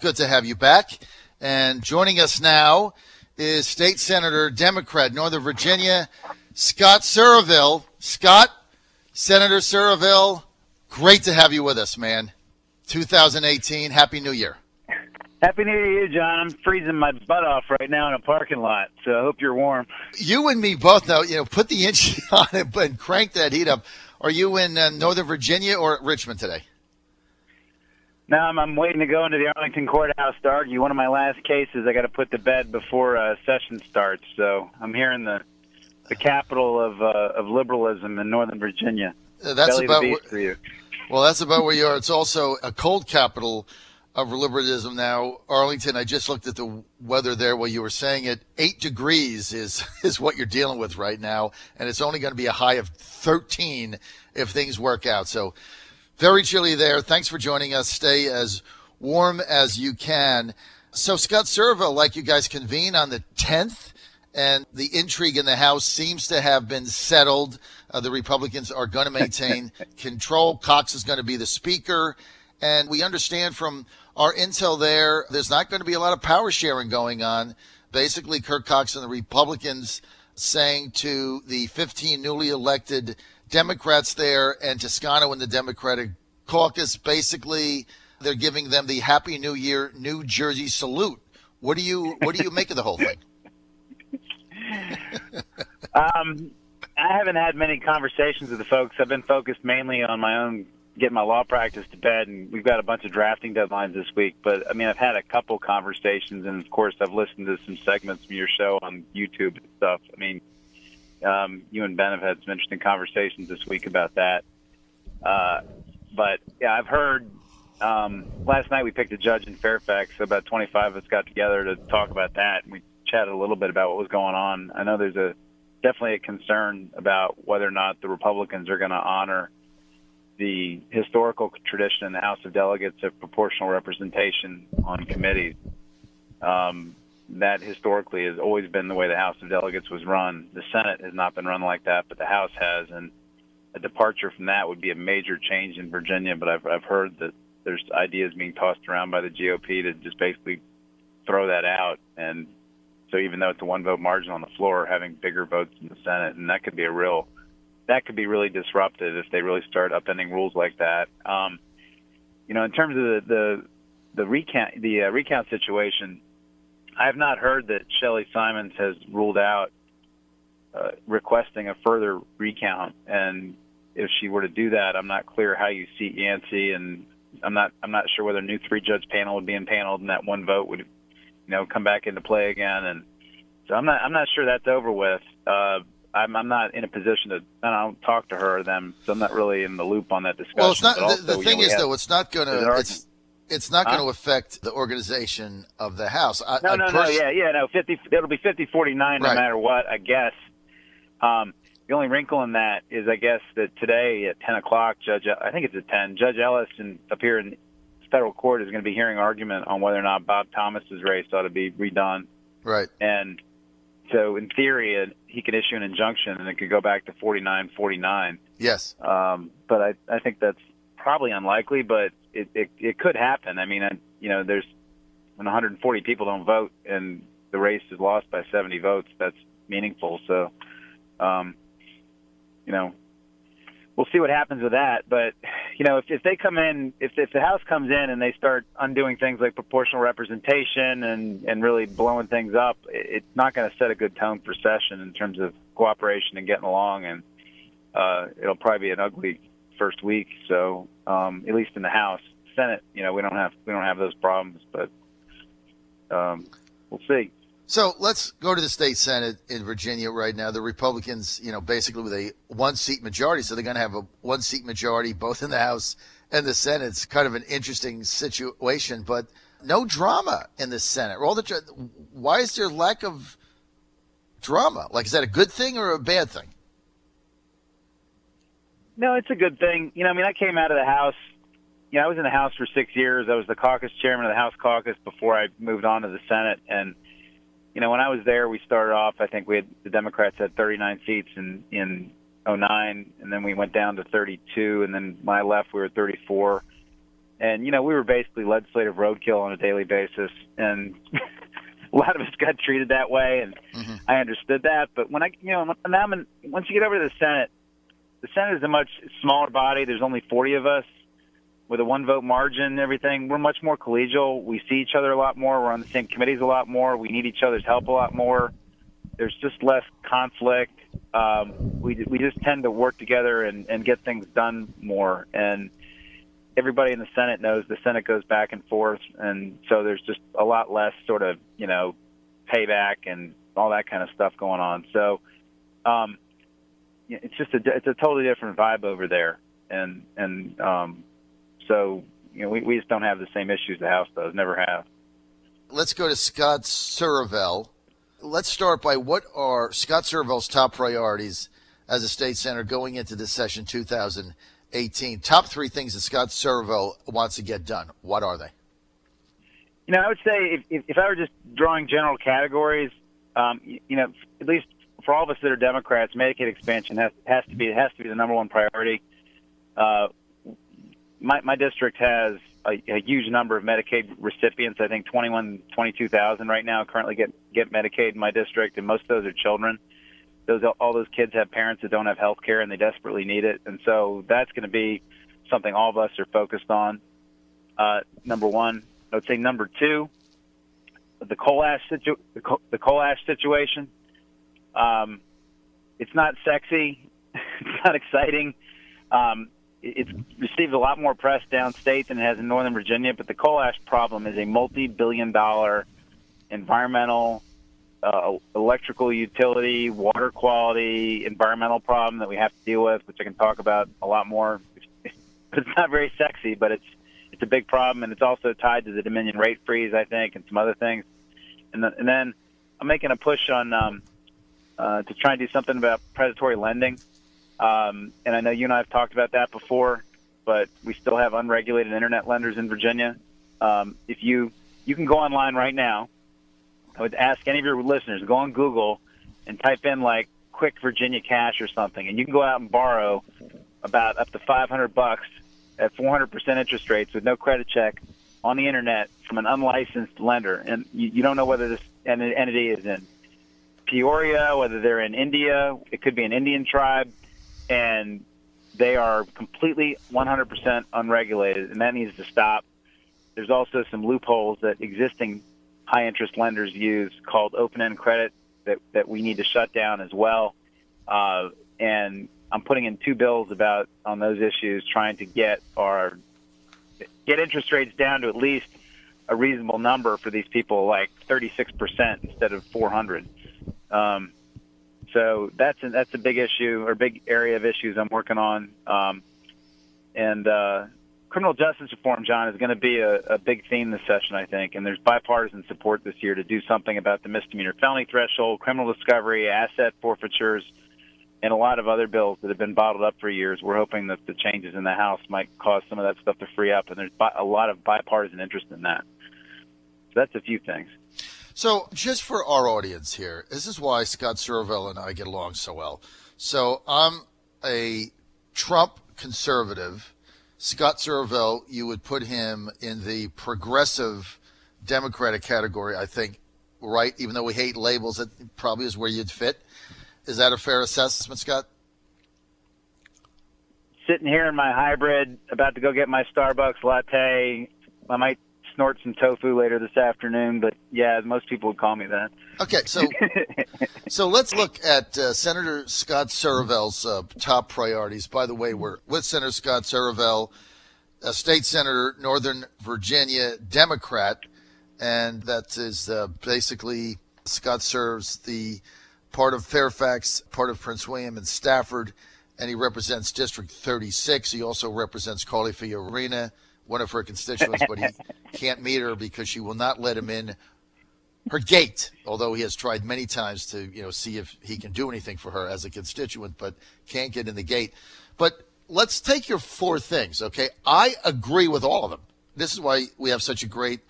Good to have you back. And joining us now is State Senator, Democrat, Northern Virginia, Scott Surovell. Scott, Senator Surovell, great to have you with us, man. 2018, Happy New Year. Happy New Year to you, John. I'm freezing my butt off right now in a parking lot, so I hope you're warm. You and me both now, put the inch on it and crank that heat up. Are you in Northern Virginia or at Richmond today? No, I'm waiting to go into the Arlington courthouse to argue one of my last cases I got to put to bed before session starts. So I'm here in the capital of liberalism in Northern Virginia. That's about for you. Well, that's about where you are. It's also a cold capital of liberalism now. Arlington, I just looked at the weather there while you were saying it. 8 degrees is what you're dealing with right now, and it's only going to be a high of 13 if things work out. So very chilly there. Thanks for joining us. Stay as warm as you can. So Scott Surovell, like you guys convene on the 10th, and the intrigue in the House seems to have been settled. The Republicans are going to maintain control. Cox is going to be the speaker. And we understand from our intel there's not going to be a lot of power sharing going on. Basically, Kirk Cox and the Republicans saying to the 15 newly elected Democrats there and Toscano in the Democratic caucus, basically, they're giving them the Happy New Year New Jersey salute. What do you make of the whole thing? I haven't had many conversations with the folks. I've been focused mainly on my own, getting my law practice to bed, and we've got a bunch of drafting deadlines this week. But, I've had a couple conversations, and, of course, I've listened to some segments from your show on YouTube and stuff. You and Ben have had some interesting conversations this week about that. But, yeah, I've heard last night we picked a judge in Fairfax, so about 25 of us got together to talk about that, and we chatted a little bit about what was going on. I know there's definitely a concern about whether or not the Republicans are going to honor the historical tradition in the House of Delegates of proportional representation on committees. That historically has always been the way the House of Delegates was run. The Senate has not been run like that, but the House has, and a departure from that would be a major change in Virginia. But I've heard that there's ideas being tossed around by the GOP to just basically throw that out, and so even though it's a one-vote margin on the floor, having bigger votes in the Senate, and that could be really disruptive if they really start upending rules like that. In terms of the recount situation, I have not heard that Shelley Simons has ruled out requesting a further recount, and if she were to do that, I'm not clear how you seat Yancey, and I'm not sure whether a new 3-judge panel would be impaneled, and that one vote would come back into play again. And so I'm not sure that's over with. I'm not in a position to. I don't talk to her or them, so I'm not really in the loop on that discussion. Well, it's not. The thing is, though, it's not going to. It's not going to affect the organization of the House. No. 50. It'll be 50-49 no matter what, I guess. The only wrinkle in that is, I guess, that today at 10 o'clock, I think it's at 10, Judge Ellis up here in federal court is going to be hearing argument on whether or not Bob Thomas's race ought to be redone. Right. And so in theory, he could issue an injunction and it could go back to 49-49. Yes. But I think that's probably unlikely, but it could happen. There's when 140 people don't vote and the race is lost by 70 votes, that's meaningful. So, we'll see what happens with that. But, if they come in, if the House comes in and they start undoing things like proportional representation and really blowing things up, it's not going to set a good tone for session in terms of cooperation and getting along. And it'll probably be an ugly first week. So at least in the House, Senate, we don't have those problems. But we'll see. So let's go to the state Senate in Virginia right now. The Republicans, basically with a 1-seat majority, so they're going to have a 1-seat majority both in the House and the Senate. It's kind of an interesting situation, but no drama in the Senate. Why is there lack of drama? Is that a good thing or a bad thing? No, it's a good thing. I came out of the House. I was in the House for 6 years. I was the caucus chairman of the House caucus before I moved on to the Senate, and when I was there, we started off, I think the Democrats had 39 seats in 2009, and then we went down to 32, and then when I left, we were 34. And, we were basically legislative roadkill on a daily basis. And a lot of us got treated that way, and I understood that. But when once you get over to the Senate is a much smaller body. There's only 40 of us with a 1-vote margin and everything. We're much more collegial. We see each other a lot more. We're on the same committees a lot more. We need each other's help a lot more. There's just less conflict. We just tend to work together and get things done more. And everybody in the Senate knows the Senate goes back and forth, and so there's just a lot less sort of payback and all that kind of stuff going on. So it's just it's a totally different vibe over there, and so we just don't have the same issues the House does. Never have. Let's go to Scott Surovell. Let's start by what are Scott Surovell's top priorities as a state senator going into this session 2018. Top 3 things that Scott Surovell wants to get done. What are they? I would say if I were just drawing general categories, at least for all of us that are Democrats, Medicaid expansion has to be the number one priority. My district has a huge number of Medicaid recipients. I think 22,000 right now currently get Medicaid in my district, and most of those are children. All those kids have parents that don't have health care, and they desperately need it. And so that's going to be something all of us are focused on. Number one. I would say number 2, the coal ash situation. It's not sexy. It's not exciting. It's received a lot more press downstate than it has in Northern Virginia, but the coal ash problem is a multi-billion-dollar environmental, electrical utility, water quality, environmental problem that we have to deal with, which I can talk about a lot more. It's not very sexy, but it's a big problem, and it's also tied to the Dominion rate freeze, I think, and some other things. And then I'm making a push on to try and do something about predatory lending. And I know you and I have talked about that before, but we still have unregulated internet lenders in Virginia. If you can go online right now, I would ask any of your listeners, go on Google and type in like quick Virginia cash or something, and you can go out and borrow about up to $500 at 400% interest rates with no credit check on the internet from an unlicensed lender. And you don't know whether this entity is in Peoria, whether they're in India. It could be an Indian tribe, and they are completely 100% unregulated, and that needs to stop. There's also some loopholes that existing high-interest lenders use called open-end credit that we need to shut down as well. And I'm putting in 2 bills on those issues, trying to get interest rates down to at least a reasonable number for these people, like 36% instead of 400. So that's a big issue, or big area of issues I'm working on. And criminal justice reform, John, is going to be a big theme this session, I think. And there's bipartisan support this year to do something about the misdemeanor felony threshold, criminal discovery, asset forfeitures, and a lot of other bills that have been bottled up for years. We're hoping that the changes in the House might cause some of that stuff to free up, and there's a lot of bipartisan interest in that. So that's a few things. So just for our audience here, this is why Scott Surovell and I get along so well. So I'm a Trump conservative. Scott Surovell, you would put him in the progressive Democratic category, I think, right? Even though we hate labels, that probably is where you'd fit. Is that a fair assessment, Scott? Sitting here in my hybrid, about to go get my Starbucks latte. I might snort some tofu later this afternoon, but yeah, most people would call me that. Okay, so let's look at Senator Scott Surovell's top priorities. By the way, we're with Senator Scott Surovell, a state senator, Northern Virginia, Democrat, and that is basically Scott serves the part of Fairfax, part of Prince William and Stafford, and he represents District 36. He also represents Carly Fiorina, one of her constituents, but he can't meet her because she will not let him in her gate, although he has tried many times to, see if he can do anything for her as a constituent, but can't get in the gate. But let's take your 4 things, okay? I agree with all of them. This is why we have such a great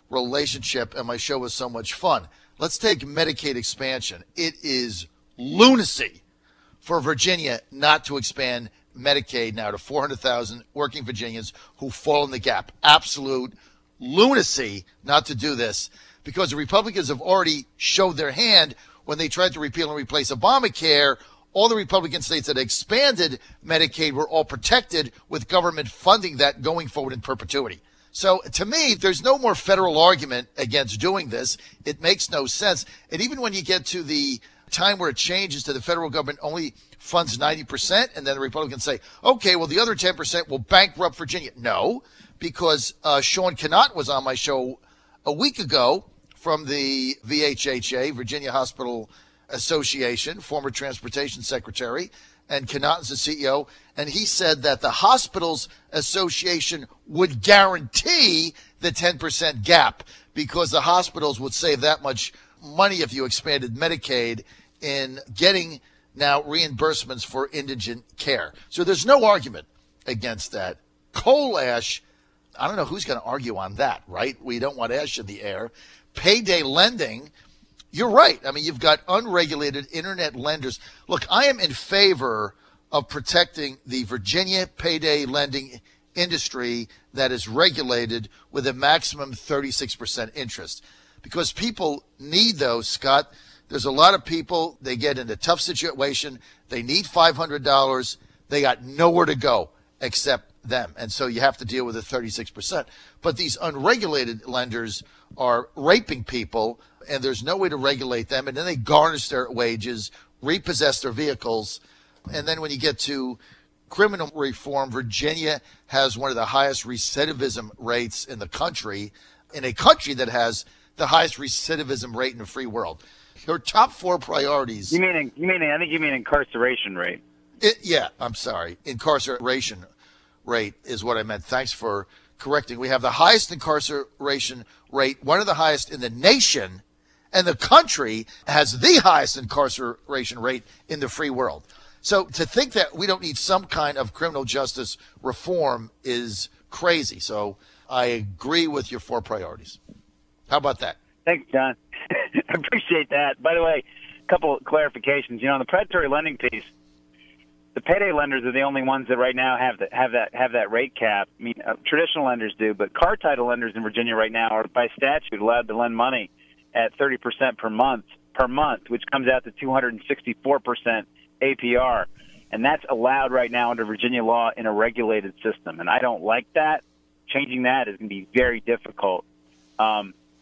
relationship, and my show is so much fun. Let's take Medicaid expansion. It is lunacy for Virginia not to expand Medicaid now to 400,000 working Virginians who fall in the gap. Absolute lunacy not to do this, because the Republicans have already showed their hand when they tried to repeal and replace Obamacare. All the Republican states that expanded Medicaid were all protected with government funding that going forward in perpetuity. So to me, there's no more federal argument against doing this. It makes no sense. And even when you get to the time where it changes to the federal government only funds 90%, and then the Republicans say, okay, well, the other 10% will bankrupt Virginia. No, because Sean Cannot was on my show a week ago from the VHHA, Virginia Hospital Association, former transportation secretary, and Cannot is the CEO, and he said that the Hospitals Association would guarantee the 10% gap because the hospitals would save that much money if you expanded Medicaid in getting now reimbursements for indigent care. So there's no argument against that. Coal ash, I don't know who's going to argue on that, right? We don't want ash in the air. Payday lending, you're right. I mean, you've got unregulated internet lenders. Look, I am in favor of protecting the Virginia payday lending industry that is regulated with a maximum 36% interest, because people need those, Scott. There's a lot of people, they get in a tough situation. They need $500. They got nowhere to go except them. And so you have to deal with the 36%. But these unregulated lenders are raping people, and there's no way to regulate them. And then they garnish their wages, repossess their vehicles. And then when you get to criminal reform, Virginia has one of the highest recidivism rates in the country, in a country that has the highest recidivism rate in the free world. Your top four priorities. I think you mean incarceration rate. I'm sorry. Incarceration rate is what I meant. Thanks for correcting. We have the highest incarceration rate, one of the highest in the nation, and the country has the highest incarceration rate in the free world. So to think that we don't need some kind of criminal justice reform is crazy. So I agree with your four priorities. How about that? Thanks, John. I appreciate that. By the way, a couple of clarifications. On the predatory lending piece, the payday lenders are the only ones that right now have that rate cap. I mean, traditional lenders do, but car title lenders in Virginia right now are by statute allowed to lend money at 30% per month, which comes out to 264% APR, and that's allowed right now under Virginia law in a regulated system. And I don't like that. Changing that is going to be very difficult.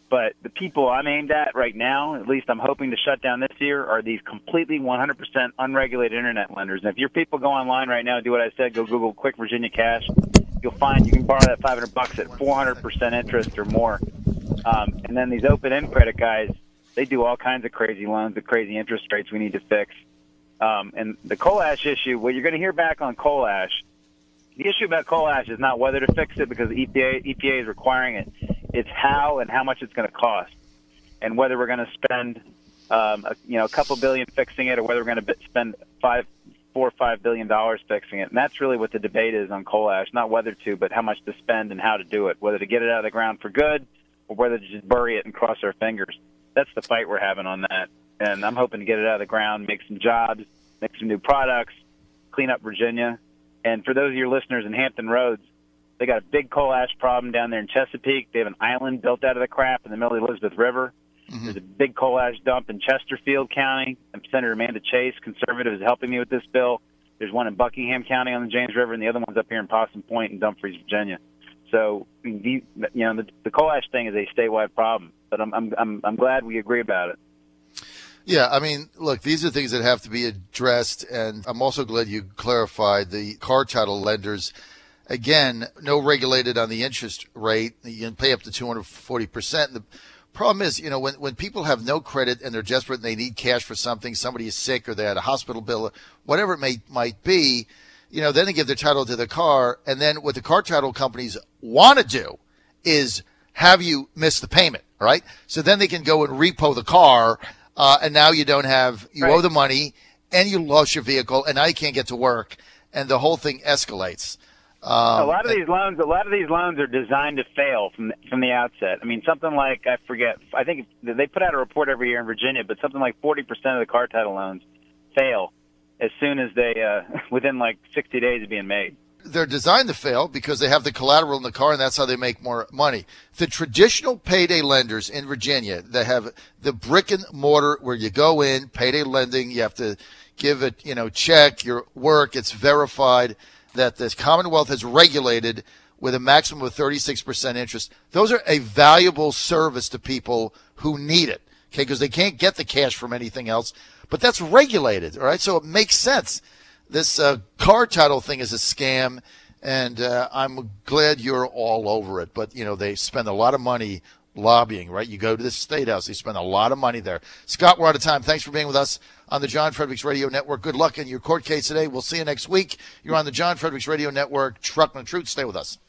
But the people I'm aimed at right now, at least I'm hoping to shut down this year, are these completely 100% unregulated internet lenders. And if your people go online right now and do what I said, go Google Quick Virginia Cash, you'll find you can borrow that $500 at 400% interest or more. And then these open-end credit guys, they do all kinds of crazy loans with crazy interest rates we need to fix. And the coal ash issue, what you're going to hear back on coal ash, the issue about coal ash is not whether to fix it because the EPA is requiring it. It's how and how much it's going to cost, and whether we're going to spend, a couple billion fixing it, or whether we're going to spend $4 or $5 billion fixing it. And that's really what the debate is on coal ash, not whether to, but how much to spend and how to do it, whether to get it out of the ground for good or whether to just bury it and cross our fingers. That's the fight we're having on that. And I'm hoping to get it out of the ground, make some jobs, make some new products, clean up Virginia. And for those of your listeners in Hampton Roads, they got a big coal ash problem down there in Chesapeake. They have an island built out of the crap in the middle of the Elizabeth River. Mm-hmm. There's a big coal ash dump in Chesterfield County. And Senator Amanda Chase, conservative, is helping me with this bill. There's one in Buckingham County on the James River, and the other one's up here in Possum Point and Dumfries, Virginia. So, the coal ash thing is a statewide problem, but I'm glad we agree about it. Yeah, I mean, look, these are things that have to be addressed, and I'm also glad you clarified the car title lenders. Again, no regulated on the interest rate. You can pay up to 240%. The problem is, when people have no credit and they're desperate and they need cash for something, somebody is sick or they had a hospital bill, whatever it might be, then they give their title to the car. And then what the car title companies want to do is have you miss the payment, all right? So then they can go and repo the car, and now you owe the money and you lost your vehicle and now you can't get to work, and the whole thing escalates. A lot of these loans are designed to fail from the outset. I mean, something like, I think they put out a report every year in Virginia, but something like 40% of the car title loans fail as soon as they, within like 60 days of being made. They're designed to fail because they have the collateral in the car, and that's how they make more money. The traditional payday lenders in Virginia that have the brick and mortar where you go in, payday lending, you have to give it, check your work. It's verified that the Commonwealth has regulated with a maximum of 36% interest. Those are a valuable service to people who need it, okay, because they can't get the cash from anything else. But that's regulated, all right? So it makes sense. This car title thing is a scam, and I'm glad you're all over it. But, they spend a lot of money lobbying, right? You go to the State House, they spend a lot of money there. Scott, we're out of time. Thanks for being with us on the John Fredericks Radio Network. Good luck in your court case today. We'll see you next week. You're on the John Fredericks Radio Network. Truck and Truth. Stay with us.